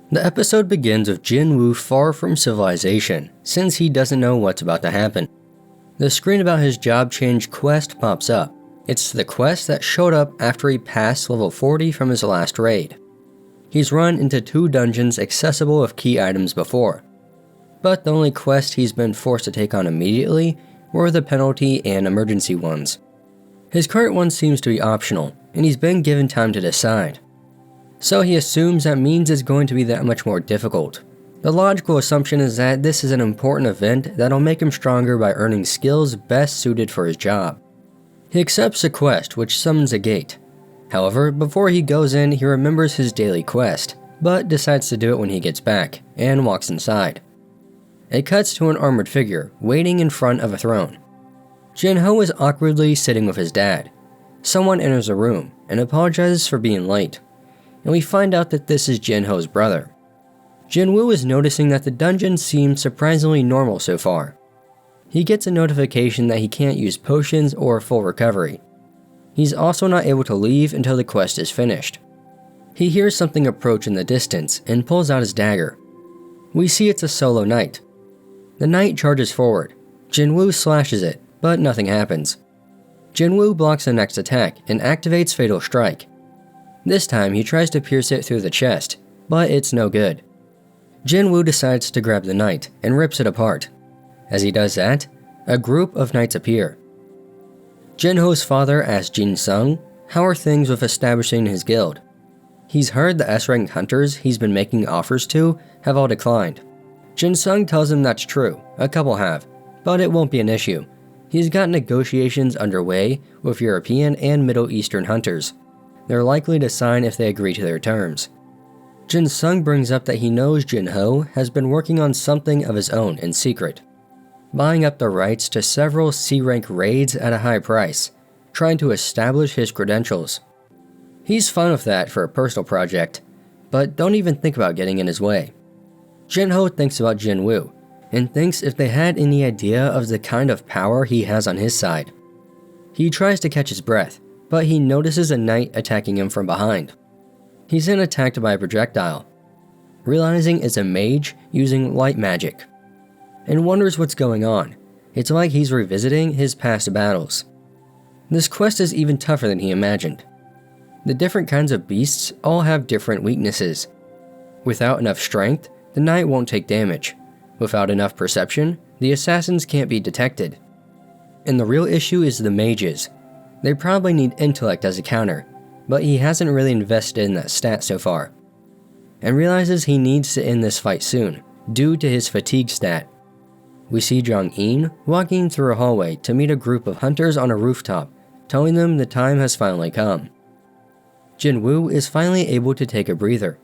The episode begins with Jinwoo far from civilization, since he doesn't know what's about to happen. The screen about his job change quest pops up. It's the quest that showed up after he passed level 40 from his last raid. He's run into 2 dungeons accessible with key items before, but the only quest he's been forced to take on immediately were the penalty and emergency ones. His current one seems to be optional, and he's been given time to decide. So he assumes that means it's going to be that much more difficult. The logical assumption is that this is an important event that'll make him stronger by earning skills best suited for his job. He accepts the quest, which summons a gate. However, before he goes in, he remembers his daily quest, but decides to do it when he gets back, and walks inside. It cuts to an armored figure, waiting in front of a throne. Jinho is awkwardly sitting with his dad. Someone enters the room, and apologizes for being late, and we find out that this is Jinho's brother. Jinwoo is noticing that the dungeon seems surprisingly normal so far. He gets a notification that he can't use potions or full recovery. He's also not able to leave until the quest is finished. He hears something approach in the distance and pulls out his dagger. We see it's a solo knight. The knight charges forward. Jinwoo slashes it, but nothing happens. Jinwoo blocks the next attack and activates Fatal Strike. This time he tries to pierce it through the chest, but it's no good. Jinwoo decides to grab the knight and rips it apart. As he does that, a group of knights appear. Jinho's father asks Jin Sung how are things with establishing his guild. He's heard the S-rank hunters he's been making offers to have all declined. Jin Sung tells him that's true, a couple have, but it won't be an issue. He's got negotiations underway with European and Middle Eastern hunters. They're likely to sign if they agree to their terms. Jin Sung brings up that he knows Jinho has been working on something of his own in secret, buying up the rights to several C-rank raids at a high price, trying to establish his credentials. He's fine with that for a personal project, but don't even think about getting in his way. Jinho thinks about Jinwoo, and thinks if they had any idea of the kind of power he has on his side. He tries to catch his breath, but he notices a knight attacking him from behind. He's then attacked by a projectile, realizing it's a mage using light magic, and wonders what's going on. It's like he's revisiting his past battles. This quest is even tougher than he imagined. The different kinds of beasts all have different weaknesses. Without enough strength, the knight won't take damage. Without enough perception, the assassins can't be detected. And the real issue is the mages. They probably need intellect as a counter, but he hasn't really invested in that stat so far, and realizes he needs to end this fight soon, due to his fatigue stat. We see Jong-in walking through a hallway to meet a group of hunters on a rooftop, telling them the time has finally come. Jinwoo is finally able to take a breather.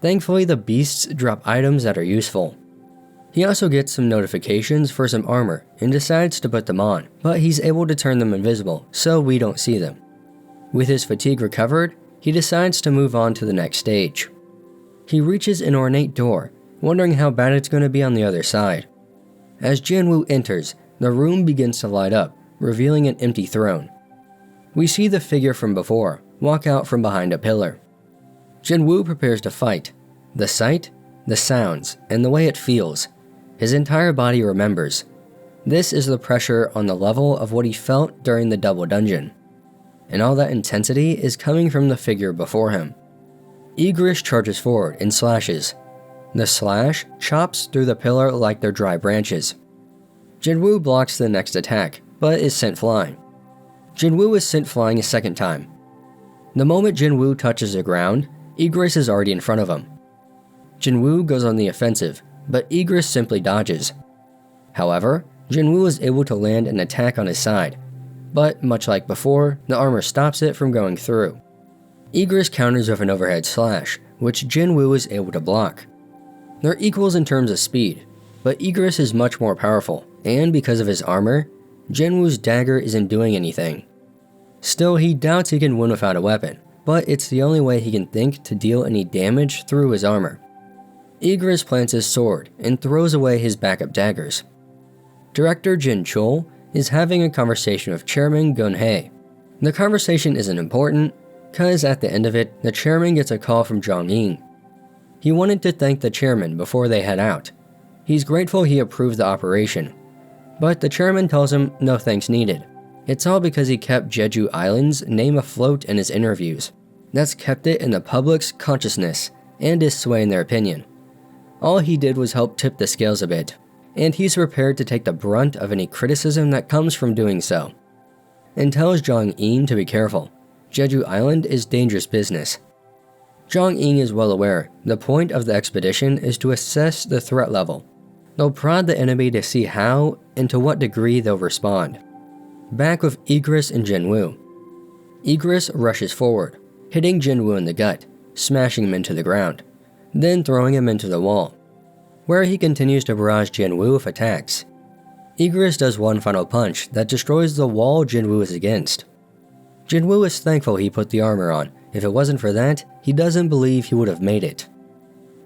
Thankfully, the beasts drop items that are useful. He also gets some notifications for some armor and decides to put them on, but he's able to turn them invisible, so we don't see them. With his fatigue recovered, he decides to move on to the next stage. He reaches an ornate door, wondering how bad it's going to be on the other side. As Jinwoo enters, the room begins to light up, revealing an empty throne. We see the figure from before walk out from behind a pillar. Jinwoo prepares to fight. The sight, the sounds, and the way it feels, his entire body remembers. This is the pressure on the level of what he felt during the double dungeon. And all that intensity is coming from the figure before him. Igris charges forward and slashes. The slash chops through the pillar like they're dry branches. Jinwoo blocks the next attack, but is sent flying. Jinwoo is sent flying a second time. The moment Jinwoo touches the ground, Igris is already in front of him. Jinwoo goes on the offensive, but Igris simply dodges. However, Jinwoo is able to land an attack on his side, but much like before, the armor stops it from going through. Igris counters with an overhead slash, which Jinwoo is able to block. They're equals in terms of speed, but Igris is much more powerful, and because of his armor, Jinwoo's dagger isn't doing anything. Still, he doubts he can win without a weapon, but it's the only way he can think to deal any damage through his armor. Igris plants his sword and throws away his backup daggers. Director Jin Chul is having a conversation with Chairman Gun Hae. The conversation isn't important, cause at the end of it, the chairman gets a call from Jong-in. He wanted to thank the chairman before they head out. He's grateful he approved the operation. But the chairman tells him no thanks needed. It's all because he kept Jeju Island's name afloat in his interviews. That's kept it in the public's consciousness and is swaying their opinion. All he did was help tip the scales a bit, and he's prepared to take the brunt of any criticism that comes from doing so. And tells Jong-in to be careful. Jeju Island is dangerous business. Jong-in is well aware the point of the expedition is to assess the threat level. They'll prod the enemy to see how and to what degree they'll respond. Back with Igris and Jinwoo. Igris rushes forward, hitting Jinwoo in the gut, smashing him into the ground, then throwing him into the wall, where he continues to barrage Jinwoo with attacks. Igris does one final punch that destroys the wall Jinwoo is against. Jinwoo is thankful he put the armor on. If it wasn't for that, he doesn't believe he would have made it.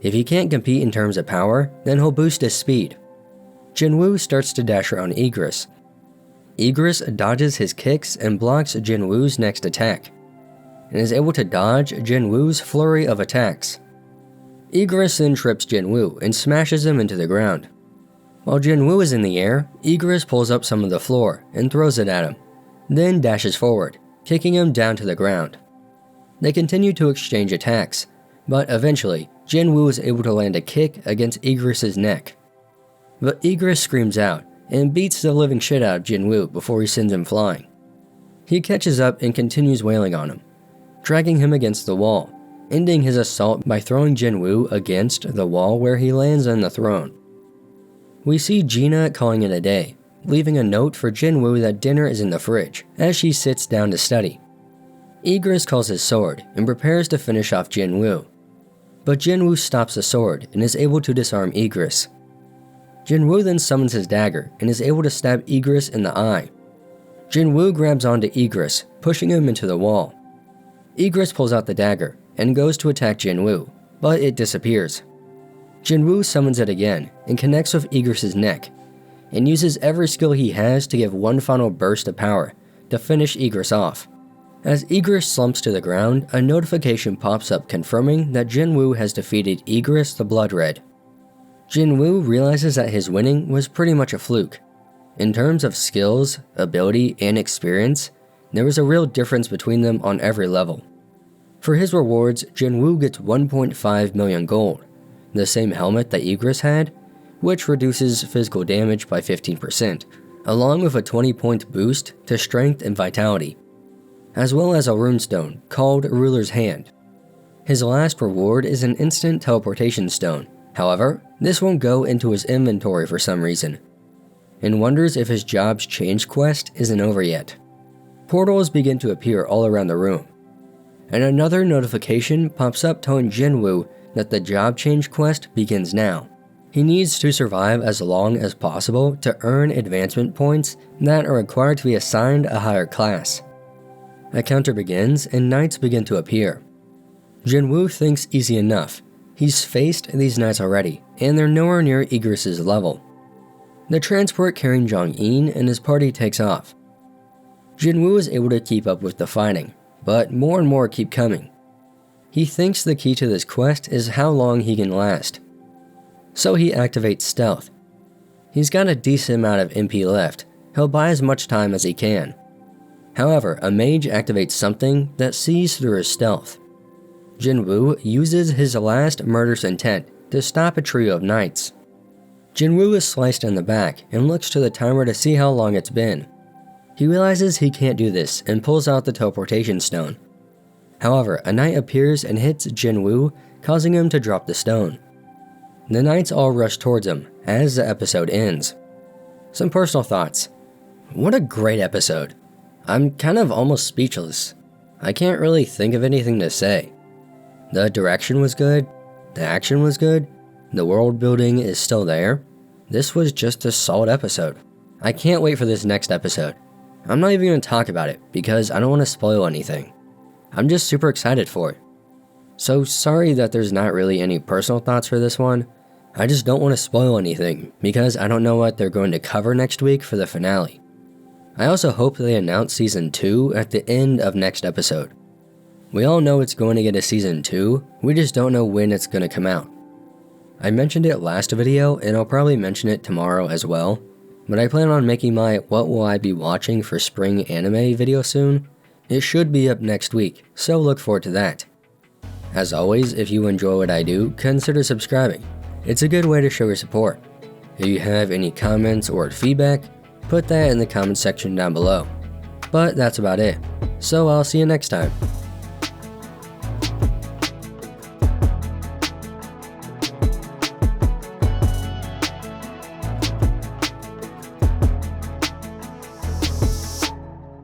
If he can't compete in terms of power, then he'll boost his speed. Jinwoo starts to dash around Igris. Igris dodges his kicks and blocks Jinwoo's next attack, and is able to dodge Jinwoo's flurry of attacks. Igris then trips Jinwoo and smashes him into the ground. While Jinwoo is in the air, Igris pulls up some of the floor and throws it at him, then dashes forward, kicking him down to the ground. They continue to exchange attacks, but eventually, Jinwoo is able to land a kick against Igris' neck. But Igris screams out and beats the living shit out of Jinwoo before he sends him flying. He catches up and continues wailing on him, dragging him against the wall, ending his assault by throwing Jinwoo against the wall where he lands on the throne. We see Gina calling it a day, leaving a note for Jinwoo that dinner is in the fridge as she sits down to study. Igris calls his sword and prepares to finish off Jinwoo. But Jinwoo stops the sword and is able to disarm Igris. Jinwoo then summons his dagger and is able to stab Igris in the eye. Jinwoo grabs onto Igris, pushing him into the wall. Igris pulls out the dagger and goes to attack Jinwoo, but it disappears. Jinwoo summons it again and connects with Igris' neck, and uses every skill he has to give one final burst of power to finish Igris off. As Igris slumps to the ground, a notification pops up confirming that Jinwoo has defeated Igris the Blood Red. Jinwoo realizes that his winning was pretty much a fluke. In terms of skills, ability, and experience, there was a real difference between them on every level. For his rewards, Jinwoo gets 1.5 million gold, the same helmet that Igris had, which reduces physical damage by 15%, along with a 20-point boost to strength and vitality, as well as a runestone called Ruler's Hand. His last reward is an instant teleportation stone. However, this won't go into his inventory for some reason, and wonders if his job's change quest isn't over yet. Portals begin to appear all around the room, and another notification pops up telling Jinwoo that the job change quest begins now. He needs to survive as long as possible to earn advancement points that are required to be assigned a higher class. A counter begins and knights begin to appear. Jinwoo thinks easy enough. He's faced these knights already, and they're nowhere near Igris' level. The transport carrying Jong-in and his party takes off. Jinwoo is able to keep up with the fighting, but more and more keep coming. He thinks the key to this quest is how long he can last. So he activates stealth. He's got a decent amount of MP left. He'll buy as much time as he can. However, a mage activates something that sees through his stealth. Jinwoo uses his last murderous intent to stop a trio of knights. Jinwoo is sliced in the back and looks to the timer to see how long it's been. He realizes he can't do this and pulls out the teleportation stone. However, a knight appears and hits Jinwoo, causing him to drop the stone. The knights all rush towards him as the episode ends. Some personal thoughts. What a great episode. I'm kind of almost speechless. I can't really think of anything to say. The direction was good, the action was good, the world building is still there. This was just a solid episode. I can't wait for this next episode. I'm not even going to talk about it because I don't want to spoil anything. I'm just super excited for it. So sorry that there's not really any personal thoughts for this one. I just don't want to spoil anything because I don't know what they're going to cover next week for the finale. I also hope they announce Season 2 at the end of next episode. We all know it's going to get a season 2, we just don't know when it's going to come out. I mentioned it last video and I'll probably mention it tomorrow as well, but I plan on making my what will I be watching for spring anime video soon. It should be up next week, so look forward to that. As always, if you enjoy what I do, consider subscribing. It's a good way to show your support. If you have any comments or feedback, put that in the comment section down below. But that's about it, so I'll see you next time.